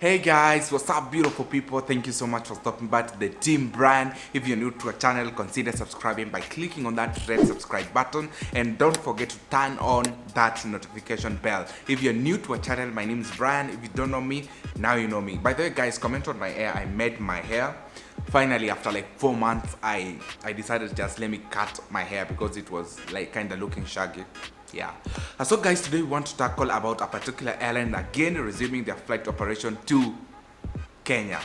Hey guys, what's up beautiful people? Thank you so much for stopping by to the team brand. If you're new to our channel, consider subscribing by clicking on that red subscribe button, and don't forget to turn on that notification bell. If you're new to our channel, my name is Brian. If you don't know me, now you know me. By the way guys, comment on my hair. I made my hair. Finally, after like 4 months, I decided just let me cut my hair because it was like kind of looking shaggy. Yeah. So guys, today we want to tackle about a particular airline again resuming their flight operation to Kenya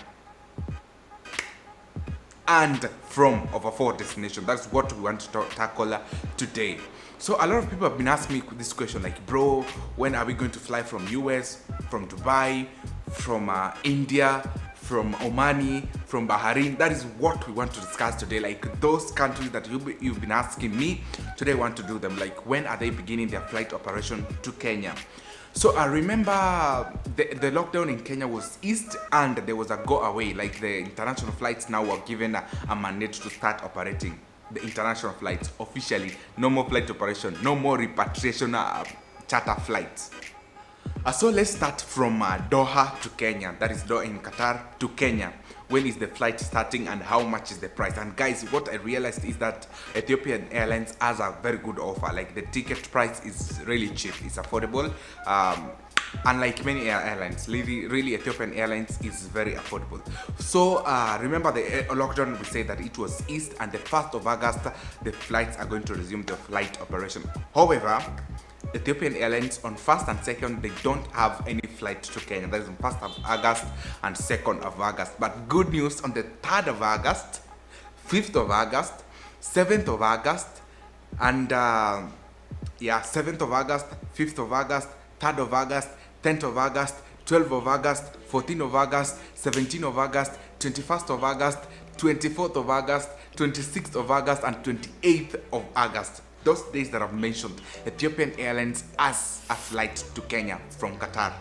and from over 4 destinations. That's what we want to tackle today. So a lot of people have been asking me this question, like, bro, when are we going to fly from US, from Dubai, from India, from Omani, from Bahrain? That is what we want to discuss today. Like those countries that you've been asking me, today I want to do them. Like, when are they beginning their flight operation to Kenya? So I remember the lockdown in Kenya was eased and there was a go away. Like the international flights now were given a mandate to start operating. The international flights officially, no more flight operation, no more repatriation charter flights. So let's start from Doha to Kenya. That is Doha in Qatar to Kenya. When is the flight starting and how much is the price? And guys, what I realized is that Ethiopian Airlines has a very good offer. Like the ticket price is really cheap, it's affordable. Unlike many airlines, really Ethiopian Airlines is very affordable. So remember the lockdown, we said that it was eased, and the 1st of August the flights are going to resume the flight operation. However, Ethiopian Airlines on 1st and 2nd, they don't have any flight to Kenya. That is on 1st of August and 2nd of August. But good news, on the 3rd of August, 5th of August, 7th of August, and 7th of August, 5th of August, 3rd of August, 10th of August, 12th of August, 14th of August, 17th of August, 21st of August, 24th of August, 26th of August, and 28th of August. Those days that I've mentioned, Ethiopian Airlines has a flight to Kenya from Qatar.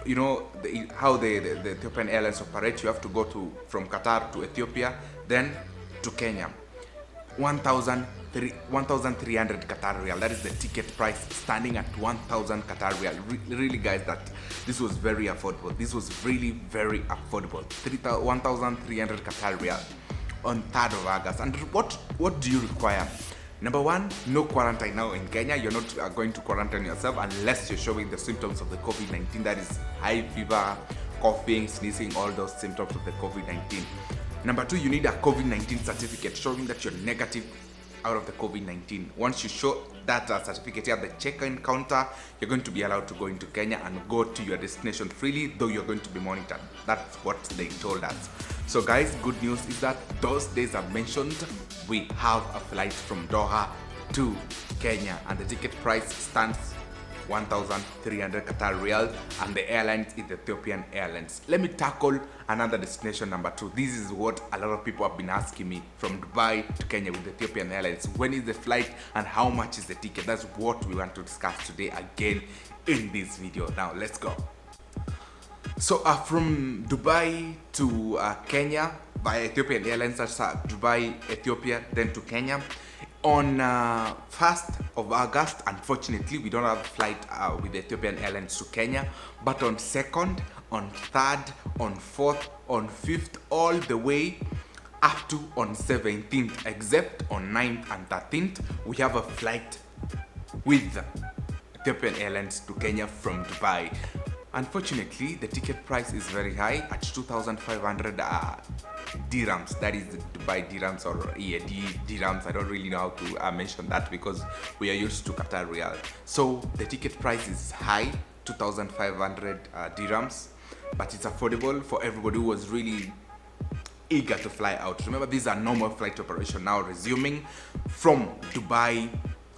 You know how the Ethiopian Airlines operate. You have to go from Qatar to Ethiopia, then to Kenya. 1,300 Qatar Real. That is the ticket price, standing at 1,000 Qatar Real. Really, guys, that this was very affordable. This was really very affordable. 1,300 Qatar Real on 3rd of August. And what do you require? Number 1, no quarantine now in Kenya. You're not going to quarantine yourself unless you're showing the symptoms of the COVID-19. That is high fever, coughing, sneezing, all those symptoms of the COVID-19. Number 2, you need a COVID-19 certificate showing that you're negative out of the COVID-19. Once you show that certificate here at the check-in counter, you're going to be allowed to go into Kenya and go to your destination freely, though you're going to be monitored. That's what they told us. So guys, good news is that those days I've mentioned, we have a flight from Doha to Kenya, and the ticket price stands 1,300 Qatar Real, and the airline is Ethiopian Airlines. Let me tackle another destination, number 2. This is what a lot of people have been asking me, from Dubai to Kenya with Ethiopian Airlines. When is the flight and how much is the ticket? That's what we want to discuss today again in this video. Now let's go. So from Dubai to Kenya by Ethiopian Airlines, that's Dubai, Ethiopia, then to Kenya. On 1st of August, unfortunately, we don't have a flight with Ethiopian Airlines to Kenya, but on 2nd, on 3rd, on 4th, on 5th, all the way up to on 17th, except on 9th and 13th, we have a flight with Ethiopian Airlines to Kenya from Dubai. Unfortunately, the ticket price is very high at 2,500 dirhams. That is Dubai dirhams or EAD dirhams. I don't really know how to mention that because we are used to Qatar Real. So the ticket price is high, 2,500 dirhams, but it's affordable for everybody who was really eager to fly out. Remember, these are normal flight operation now resuming from Dubai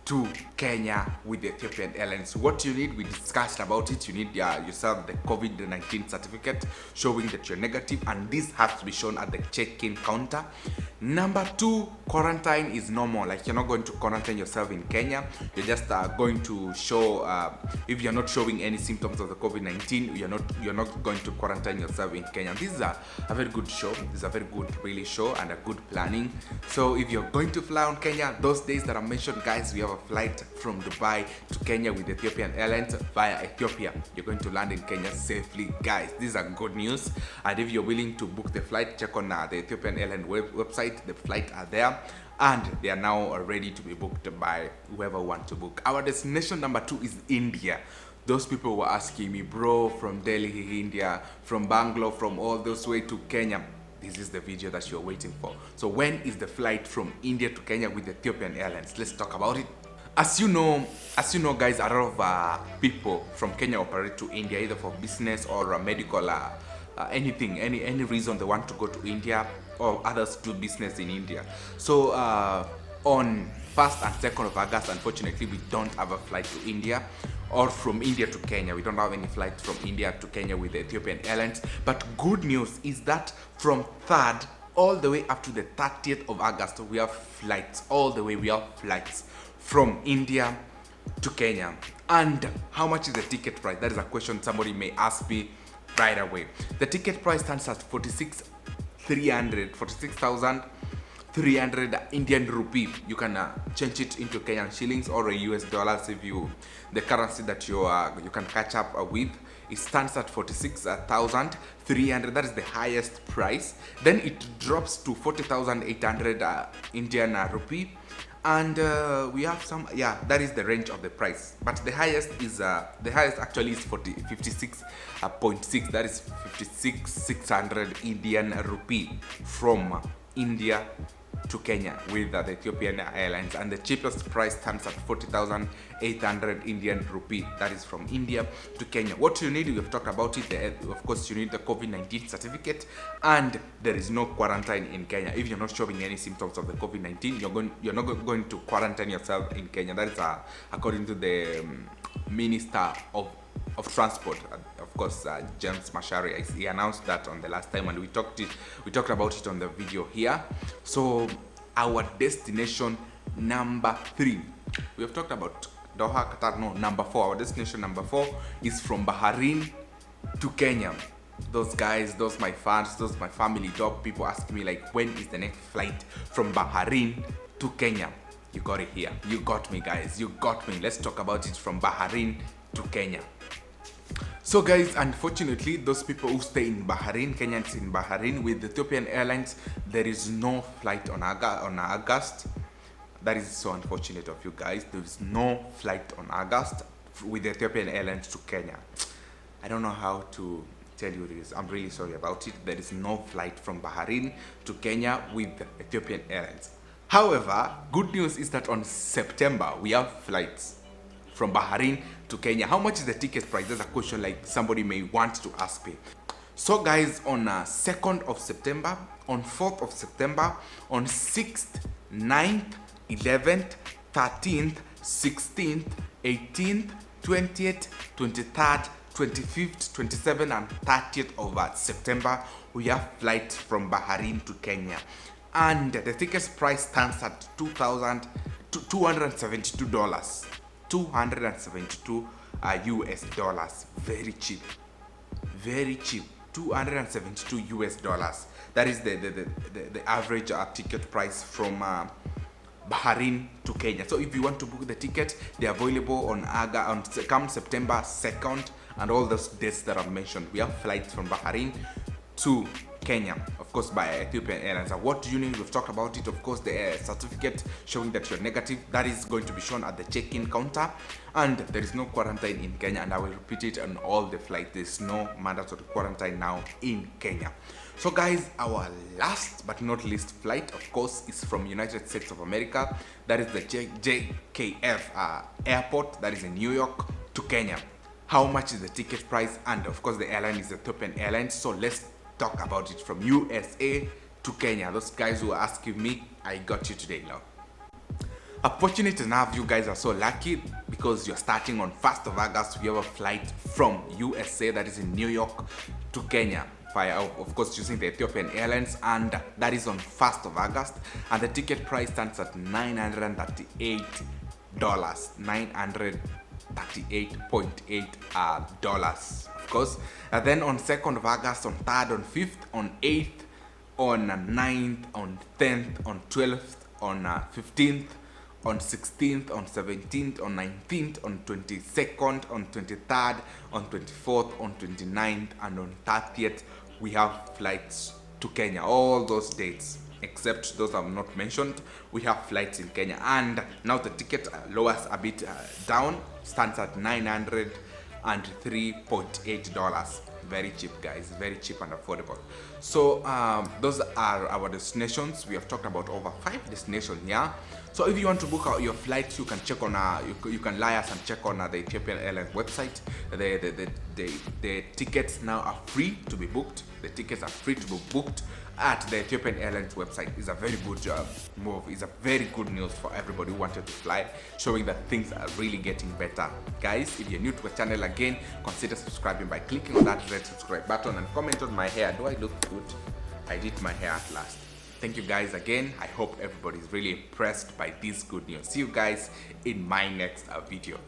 to Kenya with Ethiopian Airlines. What you need, we discussed about it. You need yourself the COVID-19 certificate showing that you're negative, and this has to be shown at the check-in counter. Number 2, quarantine is normal. Like, you're not going to quarantine yourself in Kenya. You're just going to show, if you're not showing any symptoms of the COVID-19, you're not going to quarantine yourself in Kenya. This is a very good show. This is a very good really show and a good planning. So if you're going to fly on Kenya, those days that I mentioned, guys, we have a flight from Dubai to Kenya with Ethiopian Airlines via Ethiopia. You're going to land in Kenya safely, guys. These are good news. And if you're willing to book the flight, check on the Ethiopian Airlines website. The flight are there and they are now ready to be booked by whoever wants to book. Our destination number 2 is India. Those people were asking me, bro, from Delhi, India, from Bangalore, from all those way to Kenya. This is the video that you're waiting for. So when is the flight from India to Kenya with Ethiopian Airlines? Let's talk about it. As you know, guys, a lot of people from Kenya operate to India either for business or medical, anything, any reason they want to go to India, or others do business in India. So on 1st and 2nd of August, unfortunately, we don't have a flight to India or from India to Kenya. We don't have any flights from India to Kenya with Ethiopian Airlines. But good news is that from 3rd all the way up to the 30th of August, we have flights all the way. We have flights from India to Kenya. And how much is the ticket price? That is a question somebody may ask me right away. The ticket price stands at 46,300 Indian rupee. You can change it into Kenyan shillings or US dollars if the currency that you can catch up with. It stands at 46,300. That is the highest price. Then it drops to 40,800 Indian rupee. And we have some, that is the range of the price. But the highest actually is 56.6. That is 56,600 Indian rupee from India to Kenya with the Ethiopian Airlines, and the cheapest price stands at 40,800 Indian rupee. That is from India to Kenya. What you need, we have talked about it. Of course, you need the COVID-19 certificate, and there is no quarantine in Kenya. If you're not showing any symptoms of the COVID-19, you're not going to quarantine yourself in Kenya. That is according to the Minister of Transport, of course, James Macharia. He announced that on the last time, and we talked about it on the video here. So our destination number 3, we have talked about Doha, Qatar. No, number 4. Our destination number 4 is from Bahrain to Kenya. Those guys, those my fans, those my family dog people ask me, like, when is the next flight from Bahrain to Kenya? You got it here. You got me, guys. You got me. Let's talk about it from Bahrain to Kenya. So guys, unfortunately, those people who stay in Bahrain, Kenyans in Bahrain with Ethiopian Airlines, there is no flight on August. That is so unfortunate of you guys. There is no flight on August with Ethiopian Airlines to Kenya. I don't know how to tell you this. I'm really sorry about it. There is no flight from Bahrain to Kenya with Ethiopian Airlines. However, good news is that on September, we have flights from Bahrain to Kenya. How much is the ticket price? That's a question like somebody may want to ask me. So guys, on 2nd of September, on 4th of September, on 6th, 9th, 11th, 13th, 16th, 18th, 20th, 23rd, 25th, 27th, and 30th of September, we have flights from Bahrain to Kenya. And the ticket price stands at $272. $272 US dollars. Very cheap. Very cheap. $272 US dollars. That is the average ticket price from Bahrain to Kenya. So if you want to book the ticket, they are available on come September 2nd and all those dates that I've mentioned. We have flights from Bahrain to Kenya, of course, by Ethiopian Airlines. And what do you need? We've talked about it. Of course, the certificate showing that you're negative, that is going to be shown at the check-in counter. And there is no quarantine in Kenya, and I will repeat it on all the flights. There's no mandatory quarantine now in Kenya. So guys, our last but not least flight, of course, is from United States of America. That is the JKF airport, that is in New York, to Kenya. How much is the ticket price? And of course, the airline is Ethiopian Airlines. So let's talk about it from USA to Kenya. Those guys who are asking me, I got you today now. Unfortunate enough, you guys are so lucky because you're starting on 1st of August. We have a flight from USA, that is in New York, to Kenya. of course using the Ethiopian Airlines, and that is on 1st of August, and the ticket price stands at $938, $938.8 of course. And then on 2nd of August, on 3rd, on 5th, on 8th, on 9th, on 10th, on 12th, on 15th, on 16th, on 17th, on 19th, on 22nd, on 23rd, on 24th, on 29th, and on 30th, we have flights to Kenya. All those dates, except those I've not mentioned, we have flights in Kenya. And now the ticket lowers a bit down, stands at $903.8. Very cheap, guys, very cheap and affordable. So those are our destinations. We have talked about over 5 destinations here. So if you want to book out your flights, you can check on you can liaise and check on the Ethiopian Airlines website. The tickets now are free to be booked. The tickets are free to be booked at the Ethiopian Airlines website. Is a very good move. It's a very good news for everybody who wanted to fly, showing that things are really getting better. Guys, if you're new to the channel, again, consider subscribing by clicking on that red subscribe button and comment on my hair. Do I look good? I did my hair at last. Thank you guys again. I hope everybody is really impressed by this good news. See you guys in my next video.